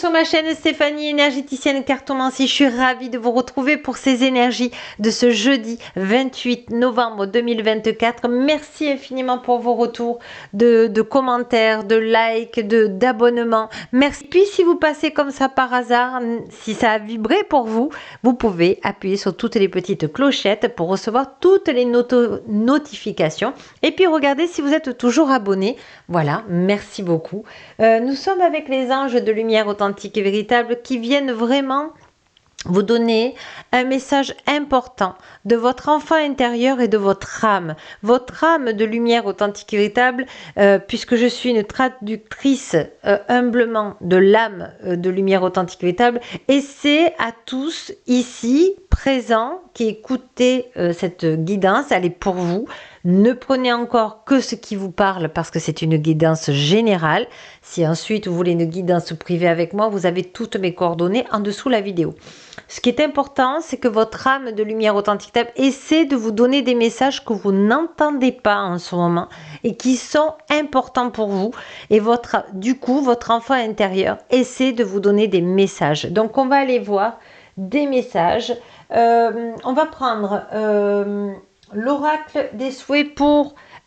sur ma chaîne Stéphanie énergéticienne cartomancie. Je suis ravie de vous retrouver pour ces énergies de ce jeudi 28 novembre 2024. Merci infiniment pour vos retours de commentaires, de likes, d'abonnements. Merci. Puis si vous passez comme ça par hasard, si ça a vibré pour vous, vous pouvez appuyer sur toutes les petites clochettes pour recevoir toutes les notifications. Et puis regardez si vous êtes toujours abonné. Voilà, merci beaucoup. Nous sommes avec les anges de lumière authentique et véritable qui viennent vraiment vous donner un message important de votre enfant intérieur et de votre âme de lumière authentique et véritable, puisque je suis une traductrice humblement de l'âme de lumière authentique et véritable, et c'est à tous ici présents qui écoutez cette guidance, elle est pour vous. Ne prenez encore que ce qui vous parle parce que c'est une guidance générale. Si ensuite vous voulez une guidance privée avec moi, vous avez toutes mes coordonnées en dessous de la vidéo. Ce qui est important, c'est que votre âme de lumière authentique essaie de vous donner des messages que vous n'entendez pas en ce moment et qui sont importants pour vous. Et du coup, votre enfant intérieur essaie de vous donner des messages. Donc, on va aller voir des messages. On va prendre l'oracle des souhaits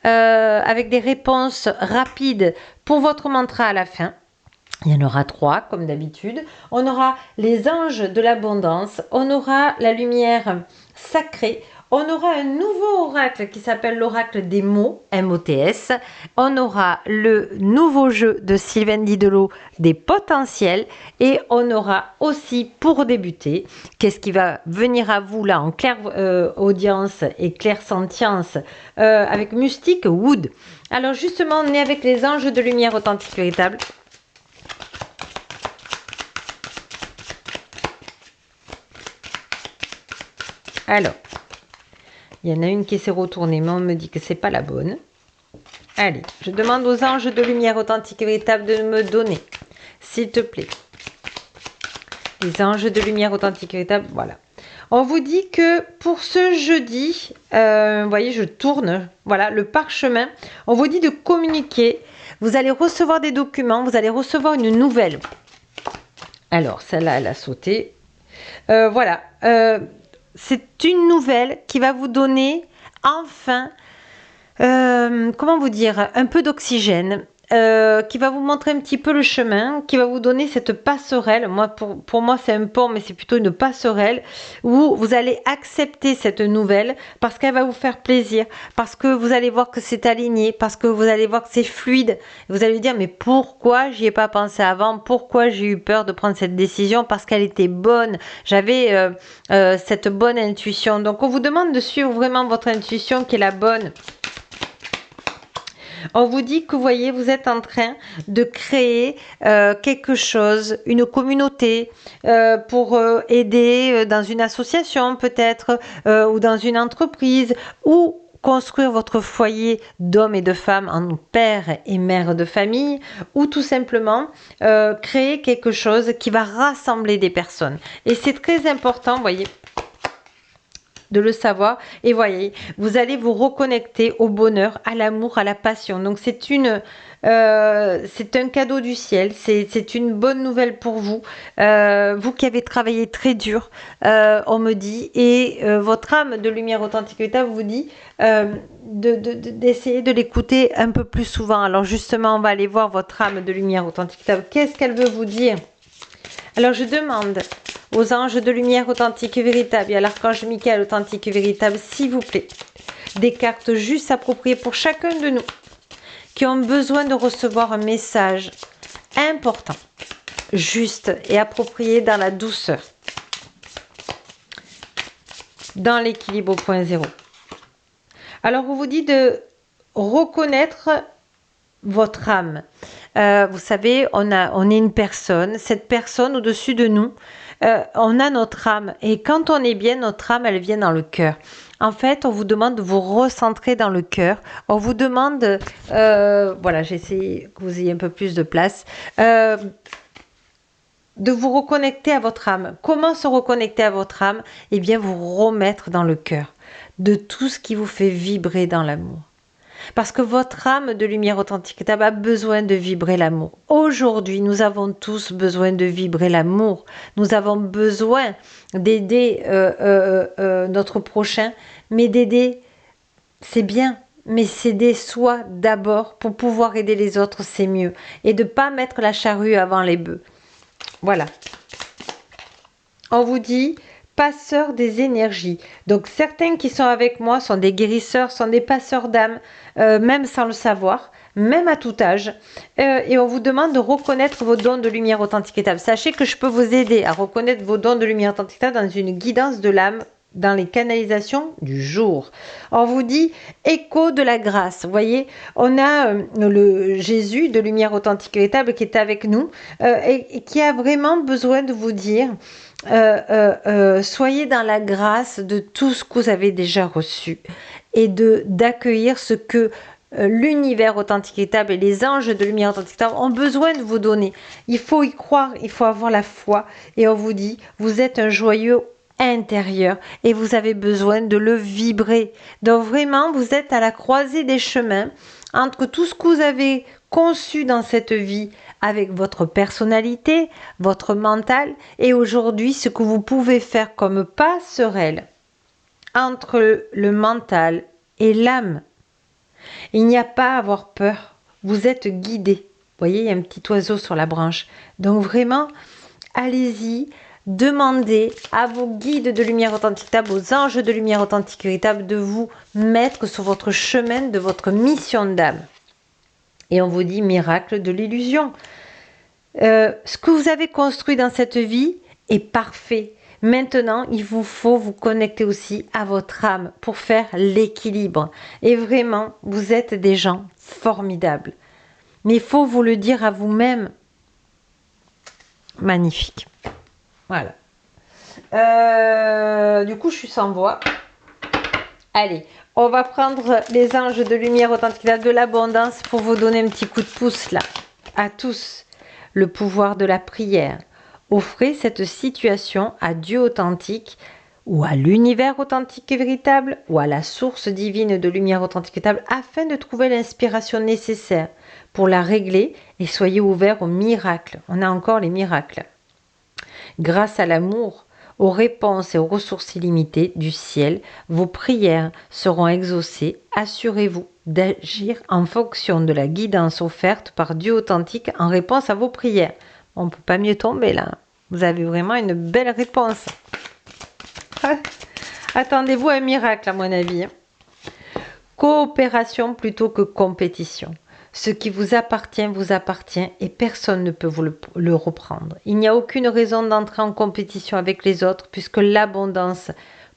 avec des réponses rapides pour votre mantra à la fin. Il y en aura 3 comme d'habitude. On aura les anges de l'abondance, on aura la lumière sacrée, on aura un nouveau oracle qui s'appelle l'oracle des mots, MOTS, on aura le nouveau jeu de Sylvain Didelot des potentiels et on aura aussi pour débuter, qu'est-ce qui va venir à vous là en claire audience et claire sentience avec Mystique Wood. Alors justement on est avec les anges de lumière authentique véritable. Alors, il y en a une qui s'est retournée, mais on me dit que c'est pas la bonne. Allez, je demande aux anges de lumière authentique et véritable de me donner, s'il te plaît. Les anges de lumière authentique et véritable, voilà. On vous dit que pour ce jeudi, vous voyez, je tourne, voilà, le parchemin. On vous dit de communiquer. Vous allez recevoir des documents, vous allez recevoir une nouvelle. Alors, celle-là, elle a sauté. Voilà. C'est une nouvelle qui va vous donner enfin, comment vous dire, un peu d'oxygène, qui va vous montrer un petit peu le chemin, qui va vous donner cette passerelle. Moi, pour moi, c'est un pont, mais c'est plutôt une passerelle où vous allez accepter cette nouvelle parce qu'elle va vous faire plaisir, parce que vous allez voir que c'est aligné, parce que vous allez voir que c'est fluide. Vous allez vous dire, mais pourquoi j'y ai pas pensé avant? Pourquoi j'ai eu peur de prendre cette décision? Parce qu'elle était bonne. J'avais cette bonne intuition. Donc, on vous demande de suivre vraiment votre intuition qui est la bonne. On vous dit que vous voyez, vous êtes en train de créer quelque chose, une communauté pour aider dans une association peut-être ou dans une entreprise ou construire votre foyer d'hommes et de femmes en père et mère de famille ou tout simplement créer quelque chose qui va rassembler des personnes. Et c'est très important, vous voyez, de le savoir. Et voyez, vous allez vous reconnecter au bonheur, à l'amour, à la passion. Donc c'est un cadeau du ciel, c'est une bonne nouvelle pour vous, vous qui avez travaillé très dur, on me dit, et votre âme de lumière authentique vous dit d'essayer de l'écouter un peu plus souvent. Alors justement, on va aller voir votre âme de lumière authentique. Qu'est-ce qu'elle veut vous dire? Alors je demande aux anges de lumière authentique et véritable et à l'archange Michael authentique et véritable, s'il vous plaît, des cartes juste appropriées pour chacun de nous qui ont besoin de recevoir un message important, juste et approprié dans la douceur, dans l'équilibre au point zéro. Alors on vous dit de reconnaître votre âme. Vous savez, on est une personne, cette personne au-dessus de nous, on a notre âme. Et quand on est bien, notre âme, elle vient dans le cœur. En fait, on vous demande de vous recentrer dans le cœur. On vous demande, voilà, j'ai essayé que vous ayez un peu plus de place, de vous reconnecter à votre âme. Comment se reconnecter à votre âme? Eh bien, vous remettre dans le cœur de tout ce qui vous fait vibrer dans l'amour. Parce que votre âme de lumière authentique étable a besoin de vibrer l'amour. Aujourd'hui, nous avons tous besoin de vibrer l'amour. Nous avons besoin d'aider notre prochain, mais d'aider, c'est bien, mais s'aider soi d'abord pour pouvoir aider les autres, c'est mieux. Et de ne pas mettre la charrue avant les bœufs. Voilà. On vous dit passeurs des énergies. Donc certains qui sont avec moi sont des guérisseurs, sont des passeurs d'âme, même sans le savoir, même à tout âge. Et on vous demande de reconnaître vos dons de lumière authentique étable. Sachez que je peux vous aider à reconnaître vos dons de lumière authentique étable dans une guidance de l'âme dans les canalisations du jour. On vous dit écho de la grâce. Vous voyez, on a le Jésus de lumière authentique véritable qui est avec nous et qui a vraiment besoin de vous dire soyez dans la grâce de tout ce que vous avez déjà reçu et d'accueillir ce que l'univers authentique véritable et les anges de lumière authentique véritable ont besoin de vous donner. Il faut y croire, il faut avoir la foi et on vous dit vous êtes un joyeux intérieur et vous avez besoin de le vibrer. Donc vraiment, vous êtes à la croisée des chemins entre tout ce que vous avez conçu dans cette vie avec votre personnalité, votre mental et aujourd'hui ce que vous pouvez faire comme passerelle entre le mental et l'âme. Il n'y a pas à avoir peur. Vous êtes guidé. Vous voyez, il y a un petit oiseau sur la branche. Donc vraiment, allez-y. Demandez à vos guides de lumière authentique véritable, aux anges de lumière authentique véritable de vous mettre sur votre chemin de votre mission d'âme. Et on vous dit miracle de l'illusion. Ce que vous avez construit dans cette vie est parfait. Maintenant, il vous faut vous connecter aussi à votre âme pour faire l'équilibre. Et vraiment, vous êtes des gens formidables. Mais il faut vous le dire à vous-même. Magnifique. Voilà. Du coup, je suis sans voix. Allez, on va prendre les anges de lumière authentique de l'abondance pour vous donner un petit coup de pouce là. À tous, le pouvoir de la prière. Offrez cette situation à Dieu authentique ou à l'univers authentique et véritable ou à la source divine de lumière authentique et véritable afin de trouver l'inspiration nécessaire pour la régler et soyez ouverts aux miracles. On a encore les miracles. Grâce à l'amour, aux réponses et aux ressources illimitées du ciel, vos prières seront exaucées. Assurez-vous d'agir en fonction de la guidance offerte par Dieu authentique en réponse à vos prières. On ne peut pas mieux tomber là. Vous avez vraiment une belle réponse. Attendez-vous à un miracle à mon avis. Coopération plutôt que compétition. Ce qui vous appartient et personne ne peut vous le reprendre. Il n'y a aucune raison d'entrer en compétition avec les autres puisque l'abondance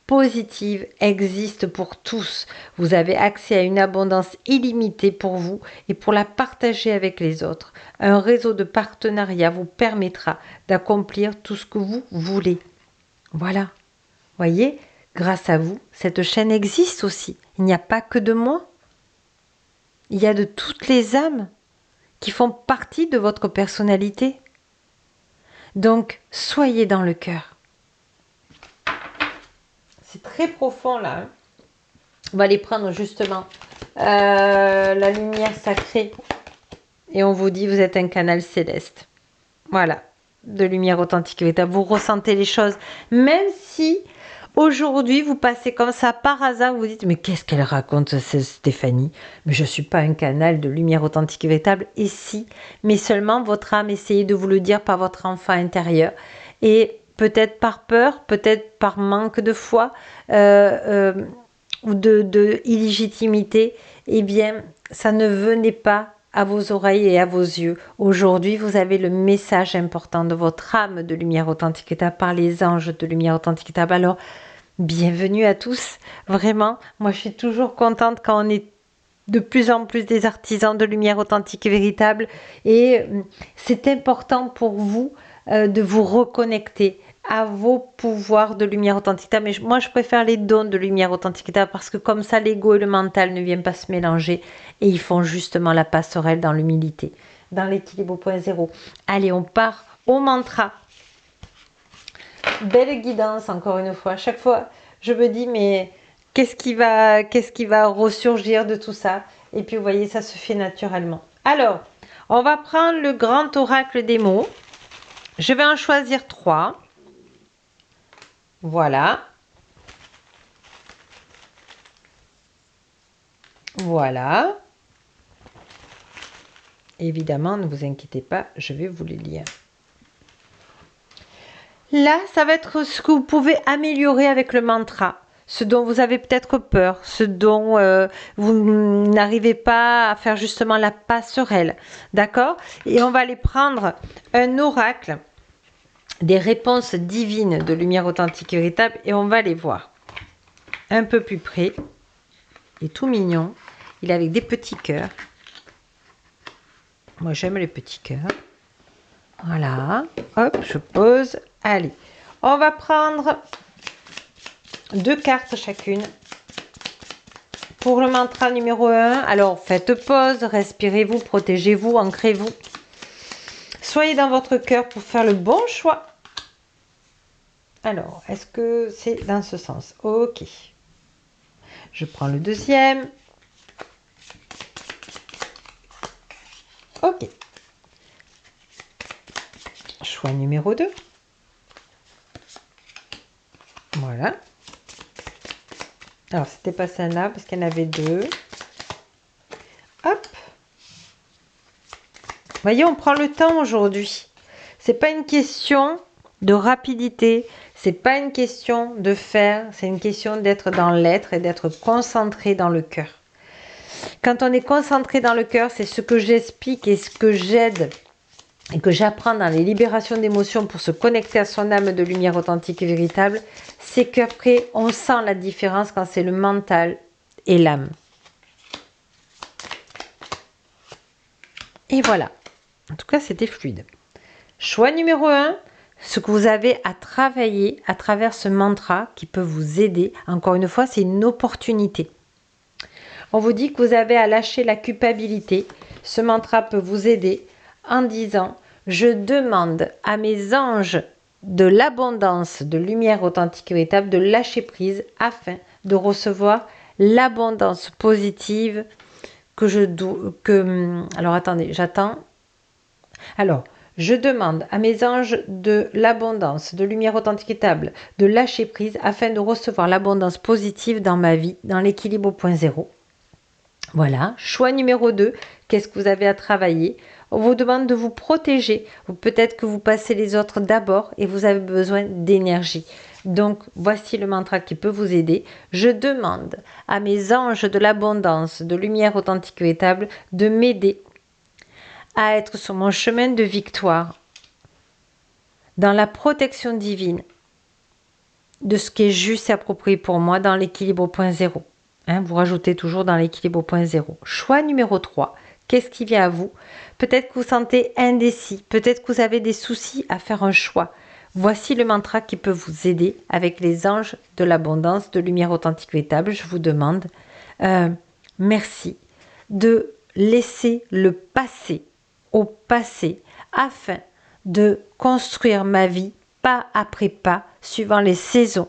positive existe pour tous. Vous avez accès à une abondance illimitée pour vous et pour la partager avec les autres. Un réseau de partenariat vous permettra d'accomplir tout ce que vous voulez. Voilà. Voyez, grâce à vous, cette chaîne existe aussi. Il n'y a pas que de moi. Il y a de toutes les âmes qui font partie de votre personnalité. Donc, soyez dans le cœur. C'est très profond là. Hein. On va aller prendre justement la lumière sacrée. Et on vous dit, vous êtes un canal céleste. Voilà, de lumière authentique. Vous ressentez les choses. Même si aujourd'hui, vous passez comme ça par hasard, vous dites, mais qu'est-ce qu'elle raconte, Stéphanie? Mais je ne suis pas un canal de lumière authentique et véritable. Et si, mais seulement votre âme essayez de vous le dire par votre enfant intérieur. Et peut-être par peur, peut-être par manque de foi ou de illégitimité, eh bien, ça ne venait pas à vos oreilles et à vos yeux. Aujourd'hui, vous avez le message important de votre âme de lumière authentique par les anges de lumière authentique. Alors, bienvenue à tous. Vraiment, moi, je suis toujours contente quand on est de plus en plus des artisans de lumière authentique et véritable. Et c'est important pour vous de vous reconnecter à vos pouvoirs de lumière authentique. Mais moi, je préfère les dons de lumière authentique parce que comme ça, l'ego et le mental ne viennent pas se mélanger et ils font justement la passerelle dans l'humilité, dans l'équilibre 0.0. Allez, on part au mantra. Belle guidance, encore une fois. À chaque fois, je me dis, mais qu'est-ce qui va ressurgir de tout ça? Et puis, vous voyez, ça se fait naturellement. Alors, on va prendre le grand oracle des mots. Je vais en choisir 3. Voilà. Voilà. Évidemment, ne vous inquiétez pas, je vais vous les lire. Là, ça va être ce que vous pouvez améliorer avec le mantra. Ce dont vous avez peut-être peur, ce dont vous n'arrivez pas à faire justement la passerelle. D'accord? Et on va aller prendre un oracle, des réponses divines de lumière authentique et véritable, et on va les voir un peu plus près. Il est tout mignon. Il est avec des petits cœurs. Moi, j'aime les petits cœurs. Voilà. Hop, je pose. Allez. On va prendre 2 cartes chacune. Pour le mantra numéro 1, alors faites pause, respirez-vous, protégez-vous, ancrez-vous. Soyez dans votre cœur pour faire le bon choix. Alors, est-ce que c'est dans ce sens? Ok. Je prends le deuxième. Ok. Choix numéro 2. Voilà. Alors, c'était pas celle-là parce qu'il y en avait 2. Hop. Vous voyez, on prend le temps aujourd'hui. C'est pas une question de rapidité. C'est pas une question de faire. C'est une question d'être dans l'être et d'être concentré dans le cœur. Quand on est concentré dans le cœur, c'est ce que j'explique et ce que j'aide et que j'apprends dans les libérations d'émotions pour se connecter à son âme de lumière authentique et véritable, c'est qu'après, on sent la différence quand c'est le mental et l'âme. Et voilà. En tout cas, c'était fluide. Choix numéro 1, ce que vous avez à travailler à travers ce mantra qui peut vous aider. Encore une fois, c'est une opportunité. On vous dit que vous avez à lâcher la culpabilité. Ce mantra peut vous aider en disant « Je demande à mes anges de l'abondance, de lumière authentique et véritable, de lâcher prise afin de recevoir l'abondance positive que je dois... Alors, attendez, j'attends. Alors, je demande à mes anges de l'abondance, de lumière authentique et véritable, de lâcher prise afin de recevoir l'abondance positive dans ma vie, dans l'équilibre au point zéro. Voilà, choix numéro 2, qu'est-ce que vous avez à travailler? On vous demande de vous protéger, ou peut-être que vous passez les autres d'abord et vous avez besoin d'énergie. Donc, voici le mantra qui peut vous aider. Je demande à mes anges de l'abondance, de lumière authentique et véritable, de m'aider à être sur mon chemin de victoire, dans la protection divine de ce qui est juste et approprié pour moi, dans l'équilibre au point zéro. Vous rajoutez toujours dans l'équilibre au point zéro. Choix numéro 3. Qu'est-ce qui vient à vous? Peut-être que vous sentez indécis. Peut-être que vous avez des soucis à faire un choix. Voici le mantra qui peut vous aider avec les anges de l'abondance, de lumière authentique véritable. Je vous demande merci de laisser le passé au passé afin de construire ma vie pas après pas, suivant les saisons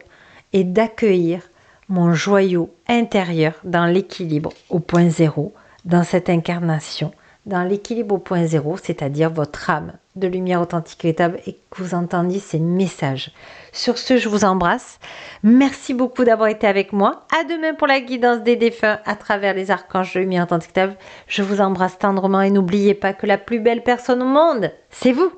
et d'accueillir mon joyau intérieur dans l'équilibre au point zéro, dans cette incarnation, dans l'équilibre au point zéro, c'est-à-dire votre âme de lumière authentique et véritable et que vous entendiez ces messages. Sur ce, je vous embrasse. Merci beaucoup d'avoir été avec moi. À demain pour la guidance des défunts à travers les archanges de lumière authentique et véritable. Je vous embrasse tendrement et n'oubliez pas que la plus belle personne au monde, c'est vous.